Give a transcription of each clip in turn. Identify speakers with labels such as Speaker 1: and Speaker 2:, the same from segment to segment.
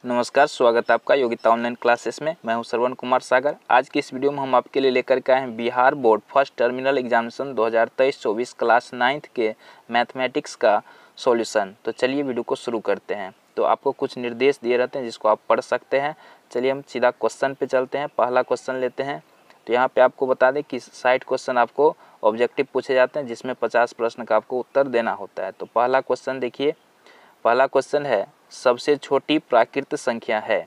Speaker 1: नमस्कार, स्वागत है आपका योगिता ऑनलाइन क्लासेस में। मैं हूं श्रवण कुमार सागर। आज की इस वीडियो में हम आपके लिए लेकर के आए हैं Bihar board first terminal examination 2023-24 class 9th के मैथमेटिक्स का सॉल्यूशन। तो चलिए वीडियो को शुरू करते हैं। तो आपको कुछ निर्देश दिए रहते हैं जिसको आप पढ़ सकते हैं। चलिए हम सीधा क्वेश्चन पे चलते हैं। पहला क्वेश्चन लेते हैं। तो यहाँ पे आपको बता दें कि 60 क्वेश्चन आपको ऑब्जेक्टिव पूछे जाते हैं जिसमें 50 प्रश्न का आपको उत्तर देना होता है। तो पहला क्वेश्चन देखिए, पहला क्वेश्चन है सबसे छोटी प्राकृत संख्या है।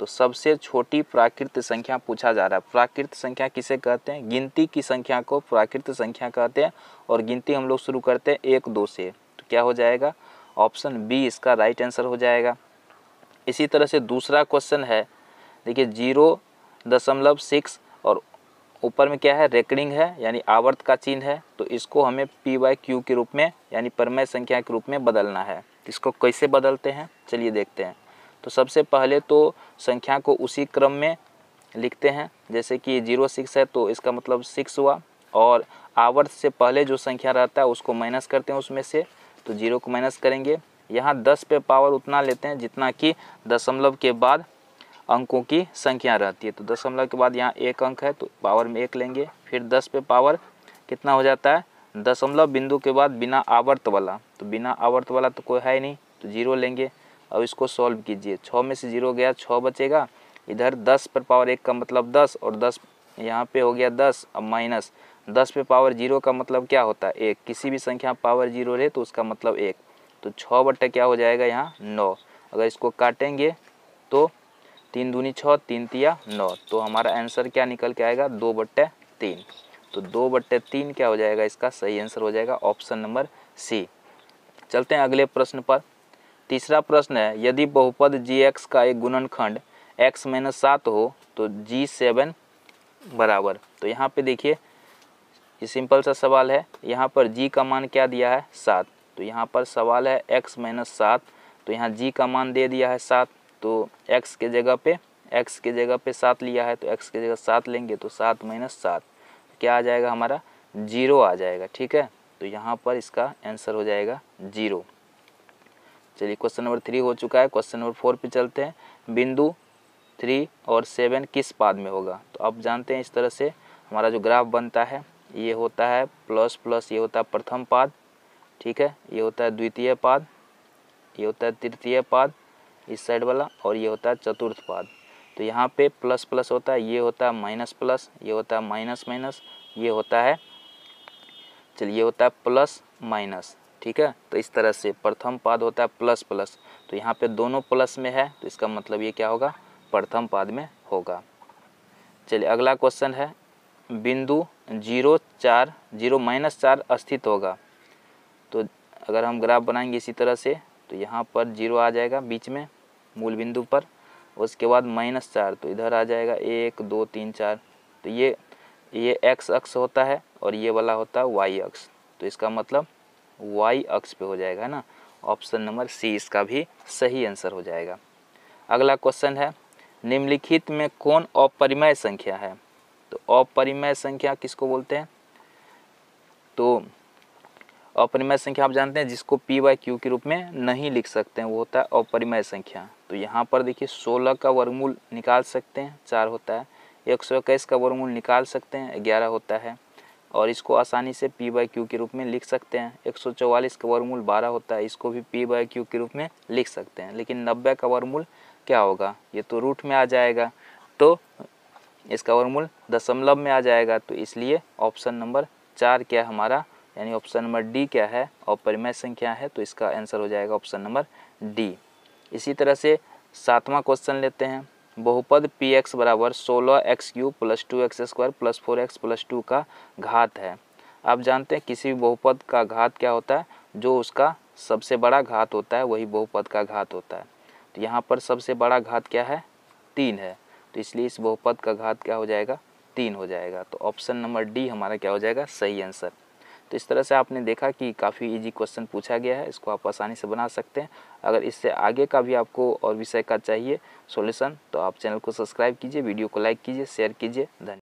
Speaker 1: तो सबसे छोटी प्राकृत संख्या पूछा जा रहा है। प्राकृत संख्या किसे कहते हैं? गिनती की संख्या को प्राकृत संख्या कहते हैं और गिनती हम लोग शुरू करते हैं 1-2 से। तो क्या हो जाएगा? ऑप्शन बी इसका राइट आंसर हो जाएगा। इसी तरह से दूसरा क्वेश्चन है, देखिए 0.6 और ऊपर में क्या है? रेकरिंग है यानी आवर्त का चिन्ह है। तो इसको हमें p/q के रूप में यानी परमेय संख्या के रूप में बदलना है। इसको कैसे बदलते हैं चलिए देखते हैं। तो सबसे पहले तो संख्या को उसी क्रम में लिखते हैं, जैसे कि 0.6 है तो इसका मतलब 6 हुआ, और आवर्त से पहले जो संख्या रहता है उसको माइनस करते हैं उसमें से, तो 0 को माइनस करेंगे। यहाँ 10 पे पावर उतना लेते हैं जितना कि दशमलव के बाद अंकों की संख्या रहती है। तो दशमलव के बाद यहाँ 1 अंक है तो पावर में 1 लेंगे। फिर 10 पे पावर कितना हो जाता है? दशमलव बिंदु के बाद बिना आवर्त वाला, तो बिना आवर्त वाला तो कोई है ही नहीं, तो 0 लेंगे। अब इसको सॉल्व कीजिए। 6 में से 0 गया, 6 बचेगा। इधर 10 पर पावर 1 का मतलब 10 और 10 यहाँ पे हो गया 10। अब माइनस 10 पे पावर 0 का मतलब क्या होता है? 1। किसी भी संख्या पावर 0 रहे तो उसका मतलब 1। तो 6 बट्टे क्या हो जाएगा यहाँ? 9। अगर इसको काटेंगे तो 3 दूनी 6, 3 तिया 9। तो हमारा आंसर क्या निकल के आएगा? 2/3। तो 2/3 क्या हो जाएगा? इसका सही आंसर हो जाएगा ऑप्शन नंबर सी। चलते हैं अगले प्रश्न पर। तीसरा प्रश्न है, यदि बहुपद gx का एक गुणनखंड x-7 हो तो g7 बराबर। तो यहाँ पे देखिए ये सिंपल सा सवाल है। यहाँ पर g का मान क्या दिया है? 7। तो यहाँ पर सवाल है x-7, तो यहाँ g का मान दे दिया है 7। तो x के जगह पे 7 लिया है तो x के जगह 7 लेंगे, तो 7 - 7 क्या आ जाएगा? हमारा 0 आ जाएगा। ठीक है, तो यहाँ पर इसका आंसर हो जाएगा 0। चलिए क्वेश्चन नंबर 3 हो चुका है। क्वेश्चन नंबर 4 पे चलते हैं। बिंदु 3 और 7 किस पाद में होगा? तो आप जानते हैं इस तरह से हमारा जो ग्राफ बनता है, ये होता है प्लस, ये होता है प्रथम पाद, ठीक है, ये होता है द्वितीय पाद, ये होता है तृतीय पाद इस साइड वाला, और ये होता है चतुर्थ पाद। तो यहाँ पे प्लस होता है, ये होता है माइनस प्लस, ये होता है माइनस, ये होता है, चलिए ये होता है प्लस माइनस। ठीक है, तो इस तरह से प्रथम पाद होता है प्लस। तो यहाँ पे दोनों प्लस में है तो इसका मतलब ये क्या होगा? प्रथम पाद में होगा। चलिए अगला क्वेश्चन है, बिंदु 0 स्थित होगा। तो अगर हम ग्राफ बनाएंगे इसी तरह से तो यहाँ पर 0 आ जाएगा बीच में मूल बिंदु पर, उसके बाद -4, तो इधर आ जाएगा 1 2 3 4। तो ये x अक्ष होता है और ये वाला होता है y अक्ष, तो इसका मतलब y अक्ष पे हो जाएगा, है ना। ऑप्शन नंबर सी इसका भी सही आंसर हो जाएगा। अगला क्वेश्चन है, निम्नलिखित में कौन अपरिमेय संख्या है? तो अपरिमेय संख्या किसको बोलते हैं? तो अपरिमेय संख्या आप जानते हैं जिसको p/q के रूप में नहीं लिख सकते हैं, वो होता है अपरिमेय संख्या। तो यहाँ पर देखिए 16 का वर्गमूल निकाल सकते हैं, 4 होता है। 121 का वर्गमूल निकाल सकते हैं, 11 होता है, और इसको आसानी से p/q के रूप में लिख सकते हैं। 144 का वर्गमूल 12 होता है, इसको भी p/q के रूप में लिख सकते हैं। लेकिन 90 का वर्गमूल क्या होगा? ये तो रूट में आ जाएगा, तो इसका वर्गमूल दशमलव में आ जाएगा। तो इसलिए ऑप्शन नंबर 4 क्या है हमारा, यानी ऑप्शन नंबर डी क्या है? अपरिमेय संख्या है, तो इसका आंसर हो जाएगा ऑप्शन नंबर डी। इसी तरह से 7वां क्वेश्चन लेते हैं। बहुपद px बराबर 16x³ + 2x² + 4x + 2 का घात है। आप जानते हैं किसी भी बहुपद का घात क्या होता है? जो उसका सबसे बड़ा घात होता है वही बहुपद का घात होता है। तो यहाँ पर सबसे बड़ा घात क्या है? 3 है, तो इसलिए इस बहुपद का घात क्या हो जाएगा? 3 हो जाएगा। तो ऑप्शन नंबर डी हमारा क्या हो जाएगा? सही आंसर। तो इस तरह से आपने देखा कि काफ़ी इजी क्वेश्चन पूछा गया है, इसको आप आसानी से बना सकते हैं। अगर इससे आगे का भी आपको और विषय का चाहिए सॉल्यूशन तो आप चैनल को सब्सक्राइब कीजिए, वीडियो को लाइक कीजिए, शेयर कीजिए। धन्यवाद।